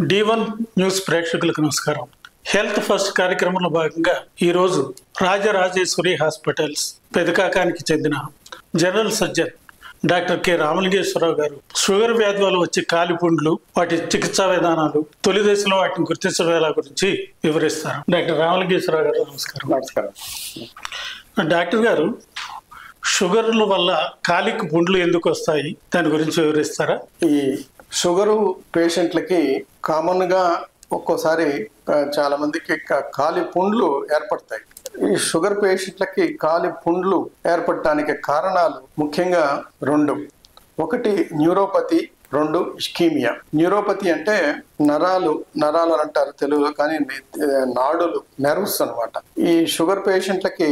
D1 news ప్రేక్షకులకు నమస్కారం. Health first కార్యక్రమంలో భాగంగా ఈరోజు రాజరాజేశ్వరి హాస్పిటల్స్ పెదకాకానికి చెందిన general surgeon doctor K Ramalingeswararao గారు షుగర్ వ్యాధి వల్ల వచ్చే కాలిపుండ్లు, వాటి చికిత్సా విధానాలు, తొలి దశలో వాటిని గుర్తించడం ఎలా గురించి వివరిస్తారు. డాక్టర్ రామలింగేశ్వరరావు గారు నమస్కారం. నమస్కారం డాక్టర్ గారు, షుగర్ల వల్ల కాలికి పుండ్లు ఎందుకు వస్తాయి, దాని గురించి వివరిస్తారా? ఈ షుగరు పేషెంట్లకి కామన్ గా ఒక్కోసారి చాలా మందికి కాలి పుండ్లు ఏర్పడతాయి. ఈ షుగర్ పేషెంట్లకి కాలి పుండ్లు ఏర్పడటానికి కారణాలు ముఖ్యంగా రెండు. ఒకటి న్యూరోపతి, రెండు ఇస్కీమియా. న్యూరోపతి అంటే నరాలు అని అంటారు తెలుగులో, కానీ నాడులు, నెర్వ్స్ అనమాట. ఈ షుగర్ పేషెంట్లకి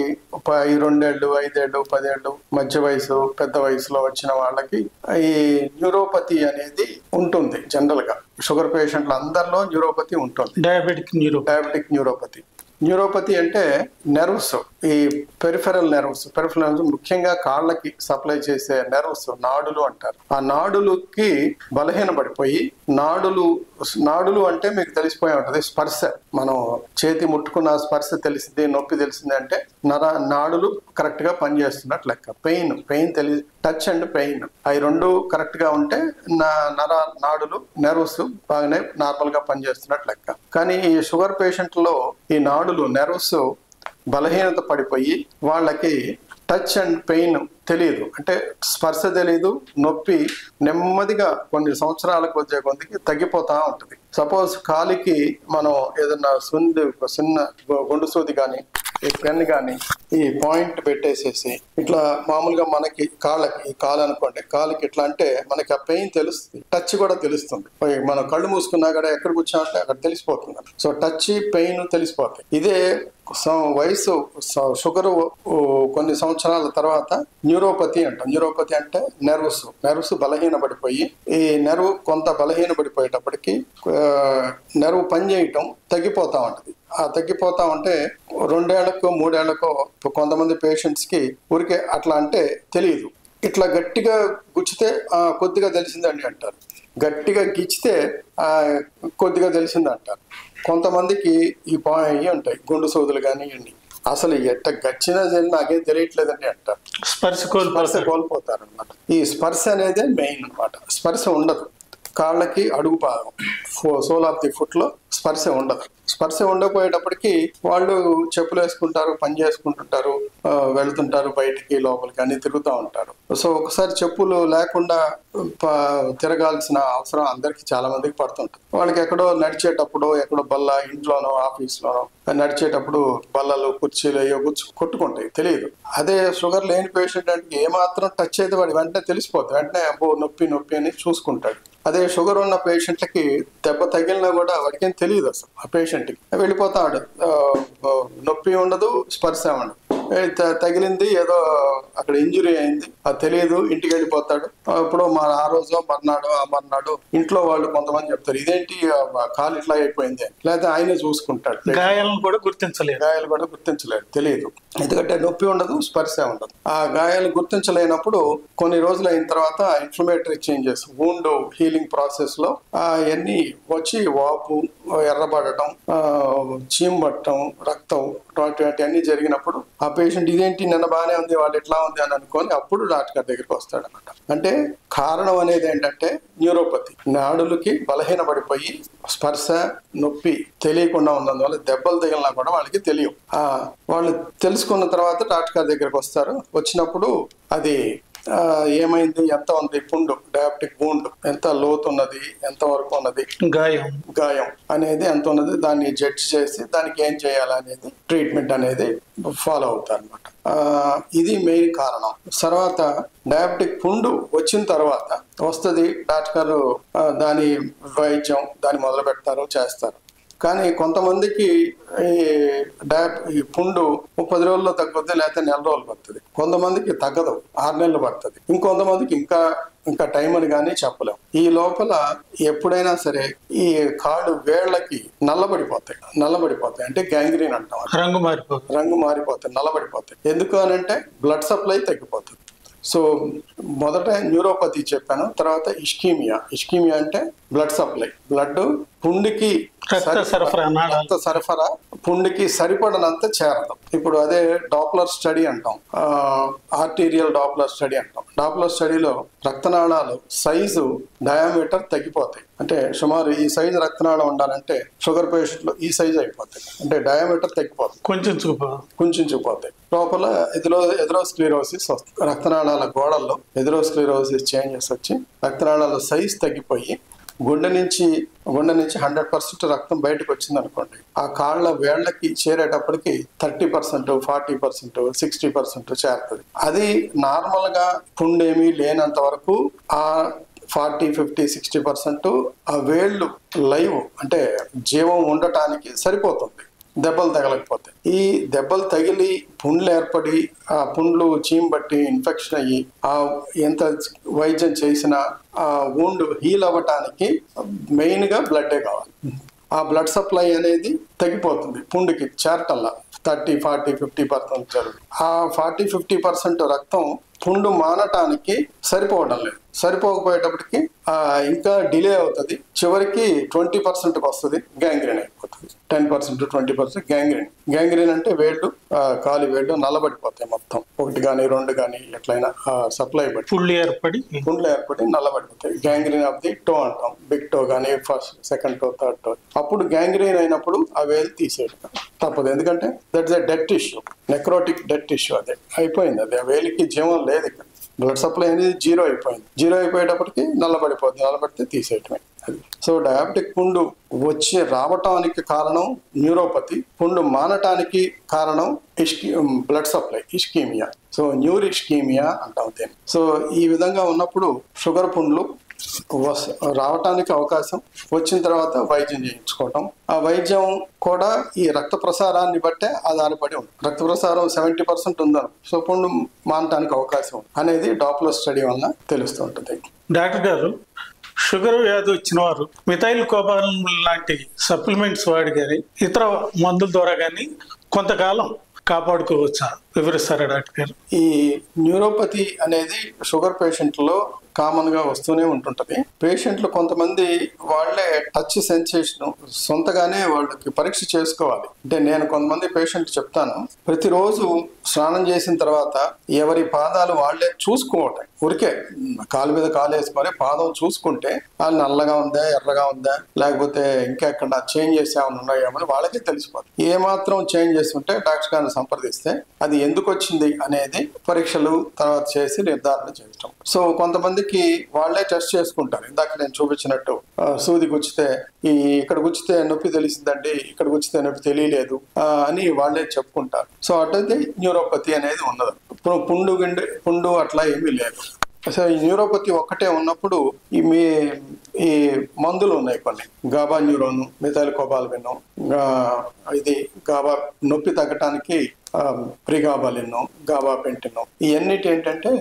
2 ఏళ్ళు, 5 ఏళ్ళు, 10 ఏళ్ళు, మధ్య వయసు, పెద్ద వయసులో వచ్చిన వాళ్ళకి ఈ న్యూరోపతి అనేది ఉంటుంది. జనరల్ గా షుగర్ పేషెంట్ల అందరిలో న్యూరోపతి ఉంటుంది. Diabetic neuropathy. న్యూరోపతి అంటే నెర్వ్స్, ఈ పెరిఫెరల్ నెర్వ్స్ ముఖ్యంగా కాళ్ళకి సప్లై చేసే నెర్వ్స్, నాడులు అంటారు. ఆ నాడులకి బలహీనపడిపోయి నాడులు అంటే మీకు తెలిసిపోయి ఉంటుంది. స్పర్శ, మనం చేతి ముట్టుకున్న స్పర్శ తెలిసింది, నొప్పి తెలిసింది అంటే నాడులు కరెక్ట్ గా పనిచేస్తున్నట్టు లెక్క. పెయిన్ టచ్ అండ్ పెయిన్, అవి రెండు కరెక్ట్ గా ఉంటే నాడులు, నెర్వ్స్ బాగానే నార్మల్ గా పనిచేస్తున్నట్టు లెక్క. కానీ ఈ షుగర్ పేషెంట్లో ఈ నాడులు, నెర్వ్స్ బలహీనత పడిపోయి వాళ్ళకి టచ్ అండ్ పెయిన్ తెలియదు, అంటే స్పర్శ తెలియదు, నొప్పి నెమ్మదిగా కొన్ని సంవత్సరాలకు వచ్చే కొద్దికి తగ్గిపోతా ఉంటుంది. సపోజ్ కాలికి మనం ఏదన్నా చిన్న గుండు సూది కానీ, ఈ పెన్ కానీ ఈ పాయింట్ పెట్టేసేసి ఇట్లా మామూలుగా మనకి కాలు అనుకోండి, కాలుకి ఇట్లా అంటే మనకి ఆ పెయిన్ తెలుస్తుంది, టచ్ కూడా తెలుస్తుంది. మనం కళ్ళు మూసుకున్నా కూడా ఎక్కడ కూర్చోంటే అక్కడ తెలిసిపోతుంది. సో టచ్, పెయిన్ తెలిసిపోతాయి. ఇదే వయసు షుగర్ కొన్ని సంవత్సరాల తర్వాత న్యూరోపతి అంటాం. న్యూరోపతి అంటే నెర్వ్స్ బలహీనపడిపోయి, ఈ నెర్వ్ కొంత బలహీనపడిపోయేటప్పటికి నెర్వ్ పనిచేయటం తగ్గిపోతా ఉంటుంది. ఆ తగ్గిపోతా ఉంటే 2 ఏళ్లకో 3 ఏళ్లకో కొంతమంది పేషెంట్స్ కి ఊరికే అట్లా అంటే తెలియదు. ఇట్లా గట్టిగా గుచ్చితే కొద్దిగా తెలిసిందండి అంటారు, గట్టిగా గిచ్చితే కొద్దిగా తెలిసింది అంటారు. కొంతమందికి ఈ ఉంటాయి గుండు సోదులు కానీ ఇవన్నీ, అసలు ఎట్ట గచ్చినా నాకేం తెలియట్లేదండి అంటారు. స్పర్శ కోల్పోతారు అనమాట. ఈ స్పర్శ అనేది మెయిన్ అనమాట. స్పర్శ ఉండదు కాళ్ళకి, అడుగు భాగం, సోల్ ఆఫ్ ది ఫుట్ లో స్పర్శ ఉండదు. స్పర్శ ఉండకపోయేటప్పటికి వాళ్ళు చెప్పులు వేసుకుంటారు, పని చేసుకుంటుంటారు, వెళ్తుంటారు బయటికి, లోపలికి అన్ని తిరుగుతూ ఉంటారు. సో ఒకసారి చెప్పులు లేకుండా తిరగాల్సిన అవసరం అందరికి, చాలా మందికి పడుతుంటుంది. వాళ్ళకి ఎక్కడో నడిచేటప్పుడు, ఎక్కడో బల్ల, ఇంట్లోనో ఆఫీస్లోనో నడిచేటప్పుడు బల్లలు, కుర్చీలు అయ్యో కొట్టుకుంటాయి, తెలియదు. అదే షుగర్ లేని పేషెంట్ అంటే ఏమాత్రం టచ్ అయితే వాడి వెంటనే తెలిసిపోతుంది, వెంటనే అబ్బో నొప్పి అని చూసుకుంటాడు. అదే షుగర్ ఉన్న పేషెంట్లకి దెబ్బ తగిలినా కూడా వాడికి ఏం తెలియదు అసలు. ఆ పేషెంట్కి వెళ్ళిపోతాడు, నొప్పి ఉండదు, స్పర్శ ఉండదు. తగిలింది ఏదో అక్కడ ఇంజురీ అయింది, అది తెలియదు, ఇంటికి వెళ్ళిపోతాడు. ఇప్పుడు ఆ రోజు మర్నాడు ఇంట్లో వాళ్ళు కొంతమంది చెప్తారు, ఇదేంటి కాలు ఇట్లా అయిపోయింది, లేకపోతే ఆయనే చూసుకుంటాడు. గాయాలను కూడా గుర్తించలేదు, తెలియదు. ఎందుకంటే నొప్పి ఉండదు, స్పర్శ ఉండదు. ఆ గాయాలు గుర్తించలేనప్పుడు కొన్ని రోజులు అయిన తర్వాత inflammatory changes, wound healing process లో అవన్నీ వచ్చి వాపు, ఎర్రబడటం, చీమ్ పట్టడం, రక్తం, అన్ని జరిగినప్పుడు ఆ పేషెంట్ ఇదేంటి నిన్న బాగానే ఉంది, వాళ్ళు ఎట్లా ఉంది అని అనుకొని అప్పుడు డాక్టర్ గారి దగ్గరికి వస్తాడు అనమాట. అంటే కారణం అనేది ఏంటంటే న్యూరోపతి, నాడులకి బలహీనపడిపోయి స్పర్శ, నొప్పి తెలియకుండా ఉన్నందువల్ల దెబ్బలు తగిలినా కూడా వాళ్ళకి తెలియవు. వాళ్ళు తెలుసుకున్న తర్వాత డాక్టర్ గారి దగ్గరికి వస్తారు. వచ్చినప్పుడు అది ఏమైంది, ఎంత ఉంది పుండు, డయాబెటిక్ వూండ్ ఎంత లోతు ఉన్నది, ఎంత వరకు ఉన్నది, గాయం అనేది ఎంత ఉన్నది, దాన్ని జడ్జ్ చేసి దానికి ఏం చేయాలనేది ట్రీట్మెంట్ అనేది ఫాలో అవుతారు అనమాట. ఇది మెయిన్ కారణం. తర్వాత డయాబెటిక్ పుండు వచ్చిన తర్వాత వస్తుంది, డాక్టర్ గారు దాని వైద్యం దాన్ని మొదలు పెడతారు, చేస్తారు. కానీ కొంతమందికి ఈ పుండు 30 రోజుల్లో తగ్గుద్ది, లేకపోతే 1 నెల రోజులు పడుతుంది. కొంతమందికి తగ్గదు, 6 నెలలు పడుతుంది. ఇంకొంతమందికి ఇంకా టైం అని కానీ చెప్పలేం. ఈ లోపల ఎప్పుడైనా సరే ఈ కాళ్ళు వేళ్లకి నల్లబడిపోతాయి, అంటే గ్యాంగ్రీన్ అంటాం. రంగు మారిపోతాయి, నల్లబడిపోతాయి. ఎందుకు అని అంటే బ్లడ్ సప్లై తగ్గిపోతుంది. సో మొదట న్యూరోపతి చెప్పాను, తర్వాత ఇష్కీమియా అంటే బ్లడ్ సప్లై, బ్లడ్ పుండికి రక్త సరఫరా పుండికి సరిపడనంత చేరదు. ఇప్పుడు అదే డాప్లర్ స్టడీ అంటాం, ఆర్టీరియల్ డాప్లర్ స్టడీ అంటాం. డాప్లర్ స్టడీలో రక్తనాళాలు సైజు డయామీటర్ తగ్గిపోతాయి. అంటే సుమారు ఈ సైజు రక్తనాళం ఉండాలంటే షుగర్ పేషెంట్ లో ఈ సైజు అయిపోతాయి, అంటే డయామీటర్ తగ్గిపోతుంది, కుంచుకుపోతాయి. లోపల ఎథెరోస్క్లెరోసిస్ వస్తుంది, రక్తనాళాల గోడల్లో ఎథెరోస్క్లెరోసిస్ చేంజెస్ వచ్చి రక్తనాళాల సైజు తగ్గిపోయి గుండె నుంచి 100% రక్తం బయటకు వచ్చింది అనుకోండి, ఆ కాళ్ళ వేళ్లకి చేరేటప్పటికి 30%, 40%, 60% చేరుతుంది. అది నార్మల్ గా పుండేమీ లేనంత వరకు ఆ 40, 50, 60% ఆ వేళ్ళు లైవ్ అంటే జీవం ఉండటానికి సరిపోతుంది, దెబ్బలు తగలకపోతే. ఈ దెబ్బలు తగిలి పుండ్లు ఏర్పడి ఆ పుండ్లు చీమ్ బట్టి ఇన్ఫెక్షన్ అయ్యి ఆ ఎంత వైద్యం చేసినా ఆ వూండ్ హీల్ అవ్వటానికి మెయిన్ గా బ్లడ్డే కావాలి. ఆ బ్లడ్ సప్లై అనేది తగ్గిపోతుంది, పుండుకి చేరటల్లా 30, 40, 50% జరుగుతుంది. ఆ 40, 50% రక్తం పుండు మానటానికి సరిపోవడం లేదు. సరిపోకపోయేటప్పటికి ఇంకా డిలే అవుతుంది, చివరికి 20% వస్తుంది, గ్యాంగ్రీన్ అయిపోతుంది. 10%, 20% గ్యాంగ్రీన్ అంటే వేళ్ళు, కాలి వేళ్ళు నల్లబడిపోతాయి మొత్తం, ఒకటి కానీ 2 కానీ ఎట్లయినా సప్లై బట్టి పుండ్లు ఏర్పడి నల్లబడిపోతాయి. గ్యాంగ్రీన్ ఆఫ్ ది టో అంటాం, బిగ్ టో కానీ first, second toe, third toe. అప్పుడు గ్యాంగ్రీన్ అయినప్పుడు ఆ వేలు తీసేయడం తప్పదు, ఎందుకంటే that's a dead tissue, necrotic dead tissue. అదే అయిపోయింది, అది ఆ వేలికి జీవం లేదు, ఇక్కడ బ్లడ్ సప్లై అనేది జీరో అయిపోయింది. జీరో అయిపోయేటప్పటికి నల్లబడిపోతుంది, నల్లబడితే తీసేయటమే. సో డయాబెటిక్ పుండు వచ్చి రావటానికి కారణం న్యూరోపతి, పుండు మానటానికి కారణం blood supply, ischaemia. So neuroischaemia అంటాం దీన్ని. సో ఈ విధంగా ఉన్నప్పుడు షుగర్ పుండ్లు రావటానికి అవకాశం, వచ్చిన తర్వాత వైద్యం చేయించుకోవటం. ఆ వైద్యం కూడా ఈ రక్త ప్రసారాన్ని బట్టే ఆధారపడి ఉంది. రక్త ప్రసారం 70% ఉందని, సో పుండు మానటానికి అవకాశం అనేది డాప్లర్ స్టడీ వల్ల తెలుస్తుంటుంది. డాక్టర్ గారు, షుగర్ వ్యాధి వచ్చిన వారు మిథైల్ కోబాల్ లాంటి సప్లిమెంట్స్ వాడి కానీ ఇతర మందుల ద్వారా కానీ కొంతకాలం కాపాడుకోవచ్చా, వివరిస్తారా డాక్టర్ గారు? ఈ న్యూరోపతి అనేది షుగర్ పేషెంట్లో కామన్ గా వస్తూనే ఉంటుంటది. పేషెంట్లు కొంతమంది వాళ్ళే టచ్ సెన్సేషన్ సొంతగానే వాళ్ళకి పరీక్ష చేసుకోవాలి. అంటే నేను కొంతమంది పేషెంట్ చెప్తాను, ప్రతిరోజు స్నానం చేసిన తర్వాత ఎవరి పాదాలు వాళ్ళే చూసుకోవటం, ఊరికే కాలు మీద కాలేసి మరి పాదం చూసుకుంటే వాళ్ళు నల్లగా ఉందా, ఎర్రగా ఉందా, లేకపోతే ఇంకా ఎక్కడ చేంజెస్ ఏమైనా ఉన్నాయేమని వాళ్ళకే తెలిసిపోతుంది. ఏమాత్రం చేంజెస్ ఉంటే డాక్టర్ గారిని సంప్రదిస్తే అది ఎందుకు వచ్చింది అనేది పరీక్షలు తర్వాత చేసి నిర్ధారణ చేయటం. సో కొంతమందికి వాళ్ళే టెస్ట్ చేసుకుంటారు. ఇందాక నేను చూపించినట్టు సూది గుచ్చితే ఇక్కడ గుచ్చితే నొప్పి తెలిసిందండి, ఇక్కడ గుచ్చితే నొప్పి తెలియలేదు అని వాళ్ళే చెప్పుకుంటారు. సో అటైతే న్యూరోపతి అనేది ఉన్నది. పుండు అట్లా ఏమీ లేదు. సో ఈ న్యూరోపతి ఒక్కటే ఉన్నప్పుడు ఈ మందులు ఉన్నాయి కొన్ని, గాబా న్యూరోన్, మిథైల్ కోబాల్మిన్, ఇది గాబా నొప్పి తగ్గటానికి ప్రిగాబాలిన్, గాబాపెంటిన్. ఇవన్నిటి ఏంటంటే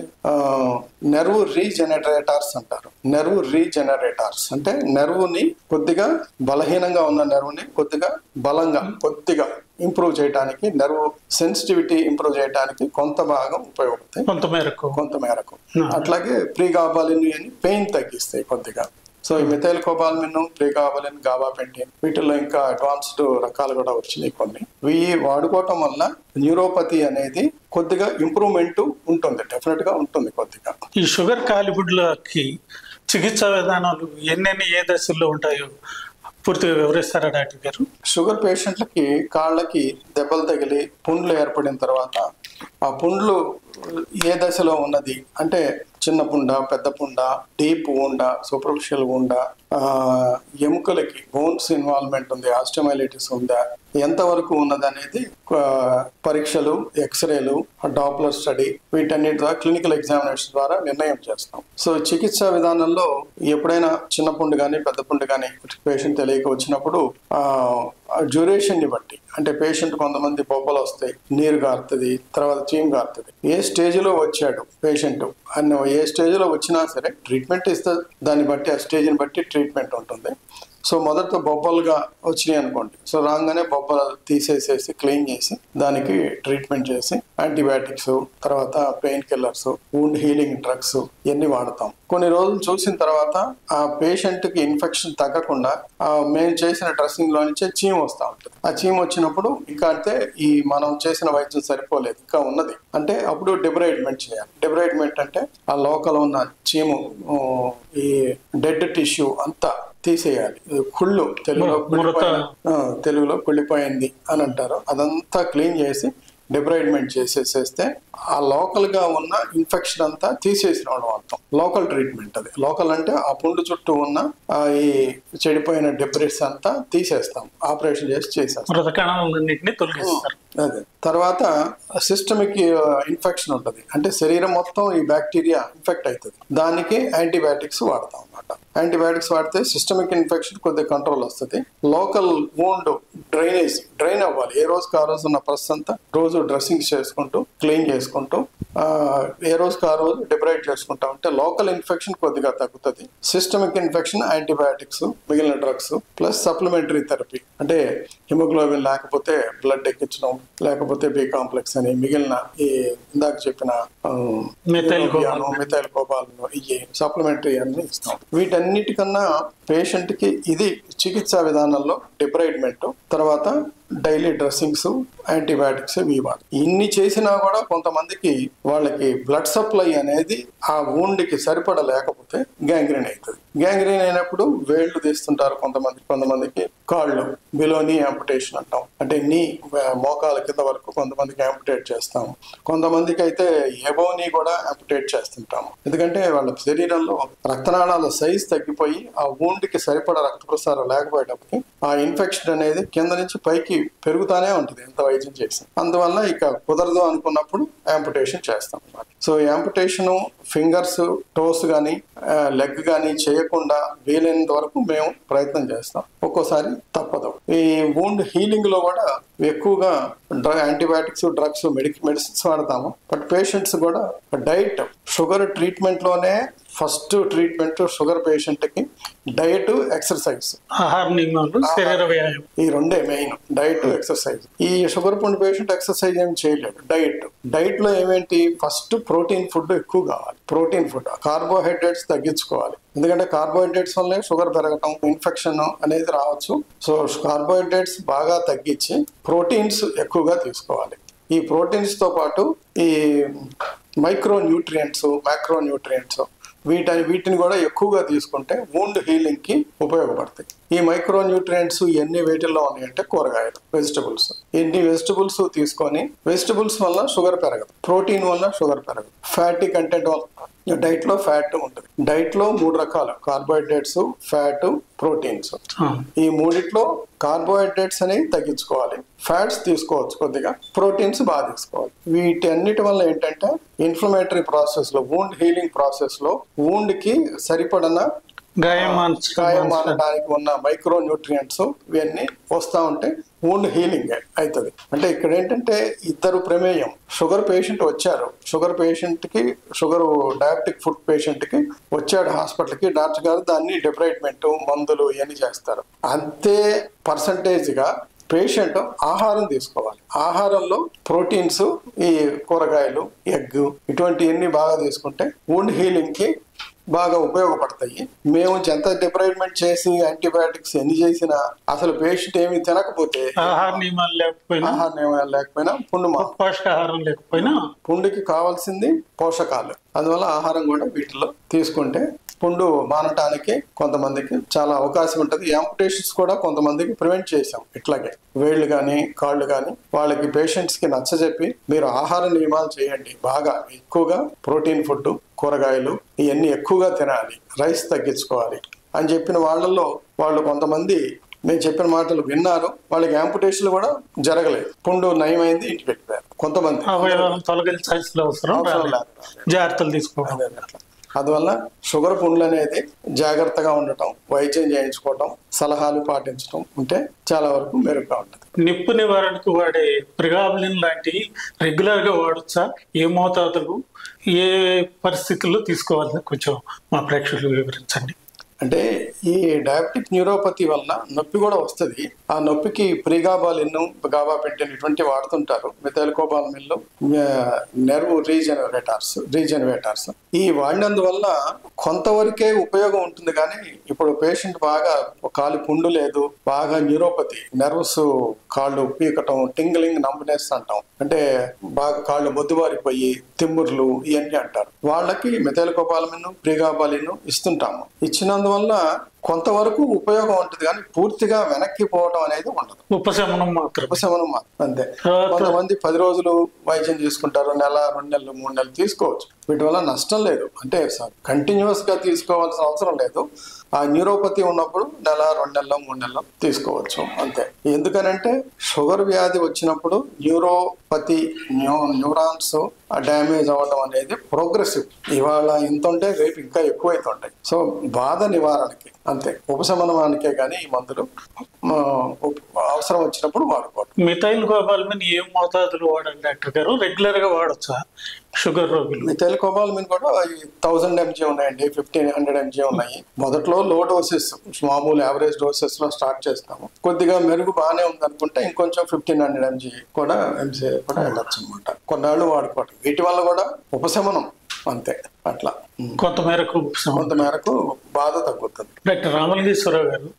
నెర్వ్ రీజెనరేటర్స్ అంటారు. నెర్వ్ రీజెనరేటర్స్ అంటే నెర్వ్ని కొద్దిగా బలహీనంగా ఉన్న నెర్వ్ని కొద్దిగా బలంగా కొద్దిగా ఇంప్రూవ్ చేయడానికి, నెర్వ్ సెన్సిటివిటీ ఇంప్రూవ్ చేయడానికి కొంత భాగం ఉపయోగపడతాయి, కొంత మేరకు. అట్లాగే ప్రిగాబాలిన్ అని పెయిన్ తగ్గిస్తాయి కొద్దిగా. సో ఈ మిథైల్ కోబాల్మిన్, ప్రిగాబాలిన్, గాబాపెంటిన్ వీటిల్లో ఇంకా అడ్వాన్స్డ్ రకాలు కూడా వచ్చినాయి కొన్ని. ఇవి వాడుకోవటం వల్ల న్యూరోపతి అనేది కొద్దిగా ఇంప్రూవ్మెంట్ ఉంటుంది, డెఫినెట్ గా ఉంటుంది కొద్దిగా. ఈ షుగర్ కాలిబుడ్లకి చికిత్సా విధానాలు ఎన్నెన్ని ఏ దశల్లో ఉంటాయో పూర్తిగా వివరిస్తారా డాక్టర్ గారు? షుగర్ పేషెంట్లకి కాళ్ళకి దెబ్బలు తగిలి పుండ్లు ఏర్పడిన తర్వాత ఆ పుండ్లు ఏ దశలో ఉన్నది అంటే చిన్న పుండ, పెద్ద పుండ, డీప్ ఉండ, సూపర్ఫిషియల్ ఉండ, ఎముకలకి బోన్స్ ఇన్వాల్వ్మెంట్ ఉంది, ఆస్టియోమైలిటిస్ ఉందా, ఎంతవరకు ఉన్నది అనేది పరీక్షలు, ఎక్స్రేలు, డాప్లర్ స్టడీ వీటన్నిటి ద్వారా క్లినికల్ ఎగ్జామినేషన్ ద్వారా నిర్ణయం చేస్తాం. సో చికిత్సా విధానంలో ఎప్పుడైనా చిన్న పుండు కానీ పెద్ద పుండు కానీ పేషెంట్ తెలియక వచ్చినప్పుడు డ్యూరేషన్ ని బట్టి, అంటే పేషెంట్ కొంతమంది బొబ్బలు వస్తాయి, నీరు గారుతుంది, తర్వాత చీమ్ గారుతుంది, ఏ స్టేజ్ లో వచ్చాడు పేషెంట్ అన్న ఏ స్టేజ్ లో వచ్చినా సరే ట్రీట్మెంట్ ఇస్తే దాన్ని బట్టి ఆ స్టేజ్ని బట్టి ట్రీట్మెంట్ ఉంటుంది. సో మొదట బొబ్బలుగా వచ్చినాయి అనుకోండి, సో రాగానే బొబ్బలు తీసేసేసి క్లీన్ చేసి దానికి ట్రీట్మెంట్ చేసి యాంటీబయాటిక్స్, తర్వాత pain killers, wound healing drugs ఇవన్నీ వాడతాం. కొన్ని రోజులు చూసిన తర్వాత ఆ పేషెంట్ కి ఇన్ఫెక్షన్ తగ్గకుండా మేము చేసిన డ్రెస్సింగ్ లో నుంచే చీమ్ వస్తూ ఉంటుంది. ఆ చీమ్ వచ్చినప్పుడు ఇంకా అంటే ఈ మనం చేసిన వైద్యం సరిపోలేదు, ఇంకా ఉన్నది అంటే అప్పుడు డిబ్రైడ్మెంట్ చేయాలి. డిబ్రైడ్మెంట్ అంటే ఆ లోకల్ ఉన్న చీము, ఈ డెడ్ టిష్యూ అంతా తీసేయాలి. కుళ్ళు తెలుగులో కుళ్ళిపోయింది అని అంటారు. అదంతా క్లీన్ చేసి డిబ్రైడ్మెంట్ చేసేసేస్తే ఆ లోకల్ గా ఉన్న ఇన్ఫెక్షన్ అంతా తీసేసిన వాళ్ళు మొత్తం. లోకల్ ట్రీట్మెంట్ అది. లోకల్ అంటే ఆ పుండు చుట్టూ ఉన్న ఈ చెడిపోయిన డెబ్రిస్ అంతా తీసేస్తాం, ఆపరేషన్ చేసేస్తాం. అదే తర్వాత సిస్టమిక్ ఇన్ఫెక్షన్ ఉంటుంది, అంటే శరీరం మొత్తం ఈ బ్యాక్టీరియా ఇన్ఫెక్ట్ అవుతుంది. దానికి యాంటీబయాటిక్స్ వాడతాం అన్నమాట. యాంటీబయాటిక్స్ వాడితే సిస్టమిక్ ఇన్ఫెక్షన్ కొద్దిగా కంట్రోల్ వస్తుంది. లోకల్ వూండ్ డ్రైన్ అవ్వాలి. ఏ రోజుకి ఆ రోజు ఉన్న ప్రెస్ అంతా రోజు డ్రెస్సింగ్ చేసుకుంటూ క్లీన్ చేసుకుంటూ ఏ రోజుకి ఆ రోజు డిబ్రైడ్ చేసుకుంటా ఉంటే లోకల్ ఇన్ఫెక్షన్ కొద్దిగా తగ్గుతుంది. సిస్టమిక్ ఇన్ఫెక్షన్ యాంటీబయాటిక్స్, మిగిలిన డ్రగ్స్ ప్లస్ సప్లిమెంటరీ థెరపీ, అంటే హిమోగ్లోబిన్ లేకపోతే బ్లడ్ ఎక్కించడం, లేకపోతే బి కాంప్లెక్స్ అని మిగిలిన ఈ ఇందాక చెప్పిన మిథైల్ కోబాల్ ఇవి సప్లిమెంటరీ అన్ని ఇస్తాం. వీటన్నిటికన్నా పేషెంట్ కి ఇది చికిత్సా విధానంలో డిబ్రైడ్మెంట్, తర్వాత డైలీ డ్రెస్సింగ్స్, యాంటీబయాటిక్స్ ఇవి వాడు. ఇన్ని చేసినా కూడా కొంతమందికి వాళ్ళకి బ్లడ్ సప్లై అనేది ఆ వూండ్కి సరిపడలేకపోతే గ్యాంగ్రీన్ అవుతుంది. గ్యాంగ్రీన్ అయినప్పుడు వేళ్లు తీస్తుంటారు కొంతమందికి కాళ్ళు బిలోనీ యాంపుటేషన్ అంటాం, అంటే నీ మోకాల కింద వరకు కొంతమందికి యాంపుటేట్ చేస్తాము. కొంతమందికి అయితే ఎబోనీ కూడా యాంపుటేట్ చేస్తుంటాము. ఎందుకంటే వాళ్ళ శరీరంలో రక్తనాళాల సైజ్ తగ్గిపోయి ఆ వూండ్కి సరిపడ రక్త ప్రసారం లేకపోయేటప్పటికి ఆ ఇన్ఫెక్షన్ అనేది కింద నుంచి పైకి పెరుగుతానే ఉంటుంది ఎంత వైద్యం చేసి. అందువల్ల ఇక కుదరదు అనుకున్నప్పుడు యాంపుటేషన్ చేస్తాం అన్నమాట. సో యాంపుటేషన్ ఫింగర్స్, టోస్ కానీ లెగ్ కానీ చేయకుండా వీలైనంత వరకు మేము ప్రయత్నం చేస్తాం. ఒక్కోసారి తప్పదు. ఈ వూండ్ హీలింగ్ లో కూడా ఎక్కువగా యాంటీబయాటిక్స్, డ్రగ్స్, మెడిసిన్స్ వాడతాము. బట్ పేషెంట్స్ కూడా డైట్, షుగర్ ట్రీట్మెంట్ లోనే ఫస్ట్ ట్రీట్మెంట్ షుగర్ పేషెంట్ కి డైట్, ఎక్సర్సైజ్, ఆహార నియమాలు, శరీర వ్యాయామం, ఈ రెండే మెయిన్. Diet, exercise. ఈ షుగర్ పుండు పేషెంట్ ఎక్సర్సైజ్ ఏమి చేయలేడు. డైట్ లో ఏమేంటి, ఫస్ట్ ప్రోటీన్ ఫుడ్ ఎక్కువ కావాలి. ప్రోటీన్ ఫుడ్, కార్బోహైడ్రేట్స్ తగ్గించుకోవాలి. ఎందుకంటే కార్బోహైడ్రేట్స్ వల్లే షుగర్ పెరగటం, ఇన్ఫెక్షన్ అనేది రావచ్చు. సో కార్బోహైడ్రేట్స్ బాగా తగ్గించి ప్రోటీన్స్ ఎక్కువగా తీసుకోవాలి. ఈ ప్రోటీన్స్ తో పాటు ఈ మైక్రో న్యూట్రియంట్స్, మైక్రో న్యూట్రియంట్స్ వీటిని కూడా ఎక్కువగా తీసుకుంటే వూండ్ హీలింగ్ కి ఉపయోగపడతాయి. ఈ మైక్రో న్యూట్రియంట్స్ ఎన్ని వేటిల్లో ఉన్నాయంటే కూరగాయలు, వెజిటబుల్స్. ఎన్ని వెజిటబుల్స్ తీసుకొని, వెజిటబుల్స్ వల్ల షుగర్ పెరగదు, ప్రోటీన్ వల్ల షుగర్ పెరగదు, ఫ్యాటీ కంటెంట్ వల్ల డైట్ లో ఫ్యాట్ ఉంటుంది. డైట్ లో 3 రకాలు, కార్బోహైడ్రేట్స్, ఫ్యాట్, ప్రోటీన్స్. ఈ మూడిట్లో కార్బోహైడ్రేట్స్ అనేవి తగ్గించుకోవాలి, ఫ్యాట్స్ తీసుకోవచ్చు కొద్దిగా, ప్రోటీన్స్ బాగా తీసుకోవాలి. వీటన్నిటి వల్ల ఏంటంటే ఇన్ఫ్లమేటరీ ప్రాసెస్ లో, వూండ్ హీలింగ్ ప్రాసెస్ లో వూండ్ కి సరిపడిన గాయమానడానికి ఉన్న మైక్రో న్యూట్రియంట్స్ ఇవన్నీ వస్తూ ఉంటే వూండ్ హీలింగ్ అవుతుంది. అంటే ఇక్కడ ఏంటంటే ఇద్దరు ప్రమేయం. షుగర్ పేషెంట్ వచ్చారు, షుగర్ పేషెంట్ కి, షుగర్ డయాబెటిక్ ఫుడ్ పేషెంట్ కి వచ్చాడు హాస్పిటల్ కి, డాక్టర్ గారు దాన్ని డిబ్రైడ్మెంట్, మందులు ఇవన్నీ చేస్తారు. అంతే పర్సంటేజ్ గా పేషెంట్ ఆహారం తీసుకోవాలి. ఆహారంలో ప్రోటీన్స్, ఈ కూరగాయలు, ఎగ్ ఇటువంటివన్నీ బాగా తీసుకుంటే వూండ్ హీలింగ్ కి బాగా ఉపయోగపడతాయి. మేము ఎంత డిబ్రైడ్మెంట్ చేసి యాంటీబయాటిక్స్ ఎన్ని చేసినా అసలు పేషెంట్ ఏమి తినకపోతే, ఆహార నియమాలు లేకపోయినా పోషకాహారం లేకపోయినా పుండుకి కావాల్సింది పోషకాలు. అందువల్ల ఆహారం కూడా వీటిలో తీసుకుంటే పుండు మానటానికి కొంతమందికి చాలా అవకాశం ఉంటుంది. యాంపుటేషన్స్ కూడా కొంతమందికి ప్రివెంట్ చేసాం. ఇట్లాగే వేళ్ళు కానీ కాళ్ళు కానీ వాళ్ళకి పేషెంట్స్ కి నచ్చజెప్పి మీరు ఆహార నియమాలు చేయండి, బాగా ఎక్కువగా ప్రోటీన్ ఫుడ్, కూరగాయలు ఇవన్నీ ఎక్కువగా తినాలి, రైస్ తగ్గించుకోవాలి అని చెప్పిన వాళ్ళల్లో వాళ్ళు కొంతమంది నేను చెప్పిన మాటలు విన్నారు. వాళ్ళకి యాంపుటేషన్ కూడా జరగలేదు, పుండు నయమైంది, ఇంటికి వెళ్ళిపోయారు. కొంతమంది జాగ్రత్తలు తీసుకోవాలి. అందువల్ల షుగర్ పుండ్లు అనేది జాగ్రత్తగా ఉండటం, వైద్యం చేయించుకోవటం, సలహాలు పాటించడం ఉంటే చాలా వరకు మెరుగ్గా ఉంటుంది. నిప్పు నివారణకు వాడే ప్రిగాబ్లిన్ లాంటివి రెగ్యులర్ గా వాడచ్చా? ఏ మోతాదులు, ఏ పరిస్థితుల్లో తీసుకోవాలని కొంచెం మా ప్రేక్షకులు వివరించండి. అంటే ఈ డయాబెటిక్ న్యూరోపతి వలన నొప్పి కూడా వస్తుంది. ఆ నొప్పికి ప్రీగాబాలిన్, గాబాపెంటిన్ ఇటువంటి వాడుతుంటారు. మిథైల్కోబాల్మిన్ నెర్వ్ రీజనరేటర్స్ ఈ వాడినందువల్ల కొంతవరకే ఉపయోగం ఉంటుంది. కానీ ఇప్పుడు పేషెంట్ బాగా కాలు పుండు లేదు, బాగా న్యూరోపతి, నెర్వ్స్ కాళ్ళు పీకటం, టింగ్లింగ్, నంబ్నెస్ అంటాం, అంటే బాగా కాళ్ళు మొద్దుబారిపోయి తిమ్ముర్లు ఇవన్నీ అంటారు. వాళ్ళకి మిథైల్కోబాల్మిన్, ప్రీగాబాలిన్ ఇస్తుంటాము. ఇచ్చినందువల్ల కొంతవరకు ఉపయోగం ఉంటుంది, కానీ పూర్తిగా వెనక్కి పోవడం అనేది ఉండదు. ఉపశమనం అంతే. కొంతమంది 10 రోజులు వైద్యం తీసుకుంటారు, నెల, 2 నెలలు, 3 నెలలు తీసుకోవచ్చు. వీటి వల్ల నష్టం లేదు. అంటే కంటిన్యూస్ గా తీసుకోవాల్సిన అవసరం లేదు. ఆ న్యూరోపతి ఉన్నప్పుడు నెల, 2 నెలలు, 3 నెలలు తీసుకోవచ్చు అంతే. ఎందుకనంటే షుగర్ వ్యాధి వచ్చినప్పుడు న్యూరోపతి న్యూరాన్స్ డ్యామేజ్ అవ్వడం అనేది ప్రోగ్రెసివ్. ఇవాళ ఇంత ఉంటే రేపు ఇంకా ఎక్కువైతుంటాయి. సో బాధ నివారణకి అంతే, ఉపశమనానికే కానీ ఈ మందులు అవసరం వచ్చినప్పుడు వాడుకోవాలి. మిథైల్కోబాల్మిన్ ఏ మోతాదులు వాడాలి డాక్టర్ గారు? రెగ్యులర్ గా వాడొచ్చా షుగర్ రోగులు? మిథైల్కోబాల్మిన్ కూడా 1000 mg ఉన్నాయండి, 1500 mg ఉన్నాయి. మొదట్లో లో డోసెస్, మామూలు యావరేజ్ డోసెస్ లో స్టార్ట్ చేస్తాము. కొద్దిగా మెరుగు బాగానే ఉంది అనుకుంటే ఇంకొంచెం 1500 mg కూడా వెళ్ళొచ్చు అనమాట. కొన్నాళ్ళు వాడుకోవటం, వీటి వల్ల కూడా ఉపశమనం అంతే. అట్లా కొంతమేరకు బాధ తగ్గుతుంది. డాక్టర్ రామలింగేశ్వరరావు గారు,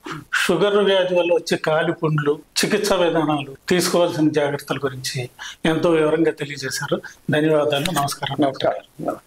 షుగర్ వ్యాధి వల్ల వచ్చే కాలి పుండ్లు, చికిత్సా విధానాలు, తీసుకోవాల్సిన జాగ్రత్తల గురించి ఎంతో వివరంగా తెలియజేశారు. ధన్యవాదాలు. నమస్కారం డాక్టర్ గారు.